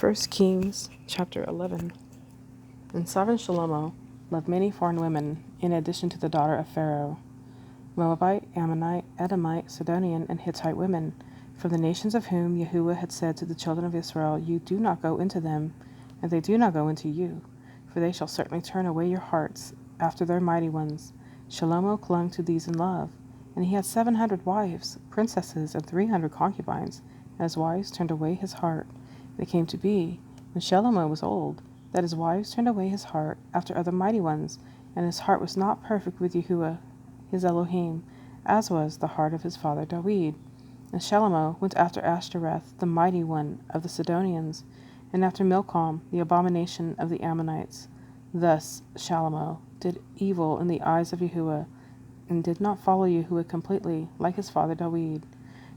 1 Kings chapter 11. And sovereign Shlomo loved many foreign women, in addition to the daughter of Pharaoh, Moabite, Ammonite, Edomite, Sidonian, and Hittite women, from the nations of whom Yahuwah had said to the children of Israel, You do not go into them, and they do not go into you, for they shall certainly turn away your hearts after their mighty ones. Shlomo clung to these in love, and he had 700 wives, princesses, and 300 concubines, and his wives turned away his heart. And it came to be, when Shlomo was old, that his wives turned away his heart after other mighty ones, and his heart was not perfect with Yahuwah, his Elohim, as was the heart of his father David. And Shlomo went after Ashtoreth, the mighty one of the Sidonians, and after Milcom, the abomination of the Ammonites. Thus Shlomo did evil in the eyes of Yahuwah, and did not follow Yahuwah completely, like his father David.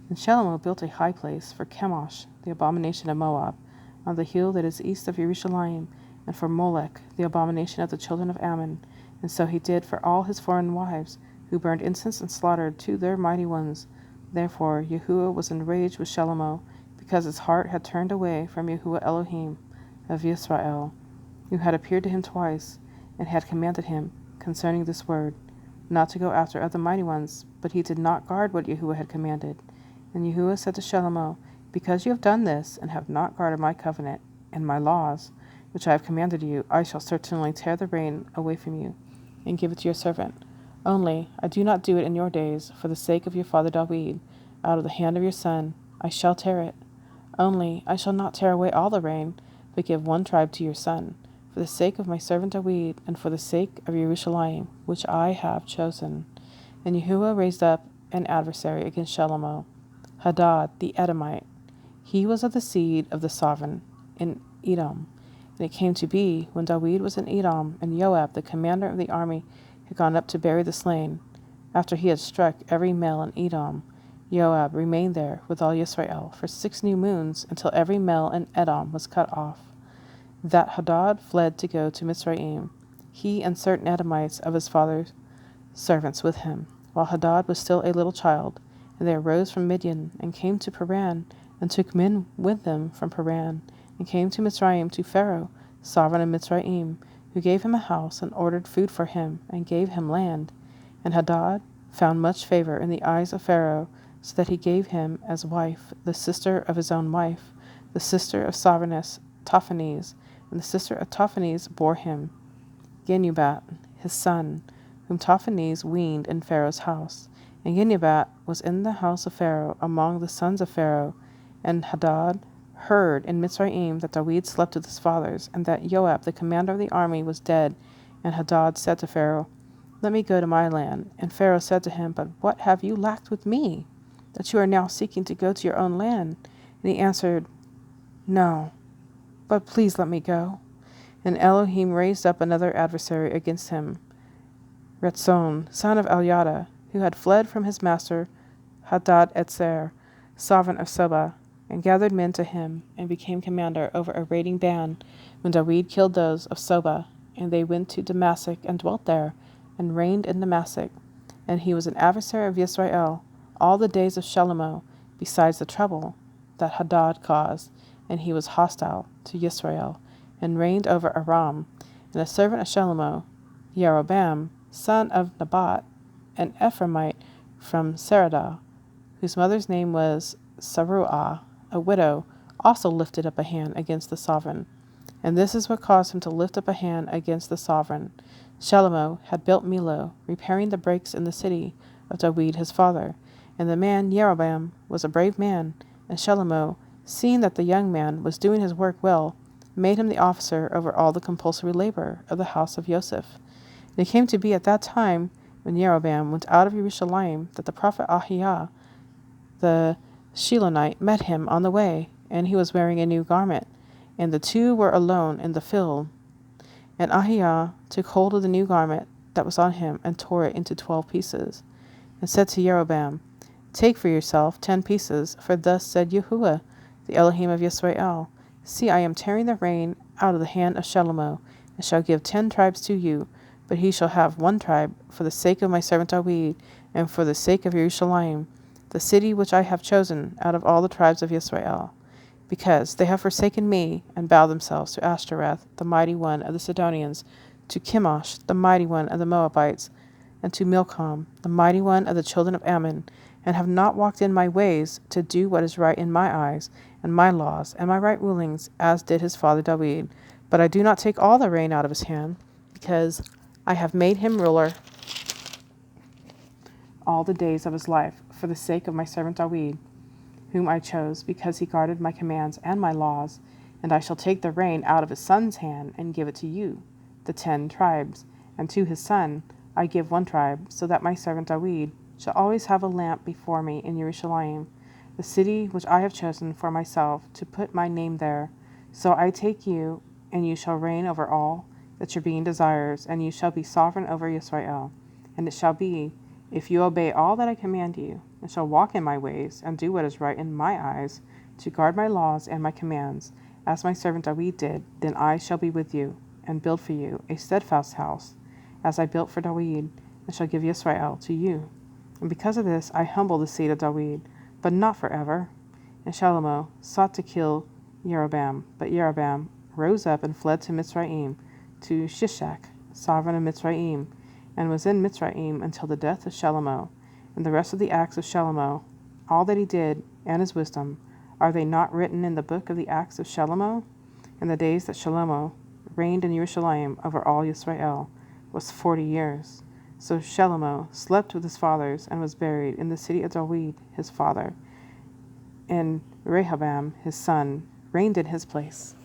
And Shlomo built a high place for Chemosh, the abomination of Moab, on the hill that is east of Jerusalem, and for Molech, the abomination of the children of Ammon. And so he did for all his foreign wives, who burned incense and slaughtered to their mighty ones. Therefore Yahuwah was enraged with Shlomo, because his heart had turned away from Yahuwah Elohim of Israel, who had appeared to him twice, and had commanded him concerning this word, not to go after other mighty ones, but he did not guard what Yahuwah had commanded. And Yahuwah said to Shlomo, Because you have done this, and have not guarded my covenant and my laws, which I have commanded you, I shall certainly tear the rain away from you, and give it to your servant. Only I do not do it in your days, for the sake of your father David. Out of the hand of your son I shall tear it. Only I shall not tear away all the rain, but give one tribe to your son, for the sake of my servant David, and for the sake of Jerusalem, which I have chosen. And Yahuwah raised up an adversary against Shlomo, Hadad the Edomite. He was of the seed of the sovereign in Edom. And it came to be, when David was in Edom, and Joab, the commander of the army, had gone up to bury the slain, after he had struck every male in Edom, Joab remained there with all Israel for 6 new moons, until every male in Edom was cut off. That Hadad fled to go to Mizraim, he and certain Edomites of his father's servants with him, while Hadad was still a little child. And they arose from Midian, and came to Paran, and took men with them from Paran, and came to Mizraim to Pharaoh, sovereign of Mizraim, who gave him a house, and ordered food for him, and gave him land. And Hadad found much favor in the eyes of Pharaoh, so that he gave him as wife the sister of his own wife, the sister of sovereigness Tophanes, and the sister of Tophanes bore him Genubat, his son, whom Tophanes weaned in Pharaoh's house. And Genubat was in the house of Pharaoh among the sons of Pharaoh. And Hadad heard in Mizraim that David slept with his fathers, and that Joab, the commander of the army, was dead. And Hadad said to Pharaoh, Let me go to my land. And Pharaoh said to him, But what have you lacked with me, that you are now seeking to go to your own land? And he answered, No, but please let me go. And Elohim raised up another adversary against him, Retzon, son of Eliada, who had fled from his master Hadad Etzer, sovereign of Soba, and gathered men to him, and became commander over a raiding band, when David killed those of Soba. And they went to Damascus, and dwelt there, and reigned in Damascus. And he was an adversary of Israel all the days of Shlomo, besides the trouble that Hadad caused, and he was hostile to Israel, and reigned over Aram. And a servant of Shlomo, Jeroboam, son of Nebat, an Ephraimite from Saradah, whose mother's name was Saruah, a widow, also lifted up a hand against the sovereign. And this is what caused him to lift up a hand against the sovereign. Shlomo had built Millo, repairing the breaks in the city of David his father. And the man Jeroboam was a brave man, and Shlomo, seeing that the young man was doing his work well, made him the officer over all the compulsory labor of the house of Joseph. And it came to be at that time, when Jeroboam went out of Jerusalem, that the prophet Ahijah the Shilonite met him on the way, and he was wearing a new garment, and the two were alone in the field. And Ahijah took hold of the new garment that was on him, and tore it into 12 pieces, and said to Jeroboam, Take for yourself 10 pieces, for thus said Yahuwah, the Elohim of Israel, See, I am tearing the rain out of the hand of Shlomo, and shall give 10 tribes to you, but he shall have 1 tribe for the sake of my servant David, and for the sake of Jerusalem, the city which I have chosen out of all the tribes of Israel. because they have forsaken me, and bowed themselves to Ashtoreth, the mighty one of the Sidonians, to Chemosh, the mighty one of the Moabites, and to Milcom, the mighty one of the children of Ammon, and have not walked in my ways to do what is right in my eyes, and my laws, and my right rulings, as did his father David. But I do not take all the reign out of his hand, because I have made him ruler all the days of his life, for the sake of my servant David, whom I chose, because he guarded my commands and my laws. And I shall take the reign out of his son's hand, and give it to you, the 10 tribes, and to his son I give 1 tribe, so that my servant David shall always have a lamp before me in Jerusalem, the city which I have chosen for myself, to put my name there. So I take you, and you shall reign over all that your being desires, and you shall be sovereign over Israel. And it shall be, if you obey all that I command you, and shall walk in my ways, and do what is right in my eyes, to guard my laws and my commands, as my servant David did, then I shall be with you, and build for you a steadfast house, as I built for David, and shall give Israel to you. And because of this I humble the seed of David, but not forever. And Shalomo sought to kill Jeroboam, but Jeroboam rose up and fled to Mitzrayim, to Shishak, sovereign of Mitzrayim, and was in Mitzrayim until the death of Shalomo. And the rest of the acts of Shalomo, all that he did, and his wisdom, are they not written in the book of the acts of Shalomo? In the days that Shalomo reigned in Jerusalem over all Israel was 40 years. So Shalomo slept with his fathers, and was buried in the city of David his father, and Rehoboam his son reigned in his place.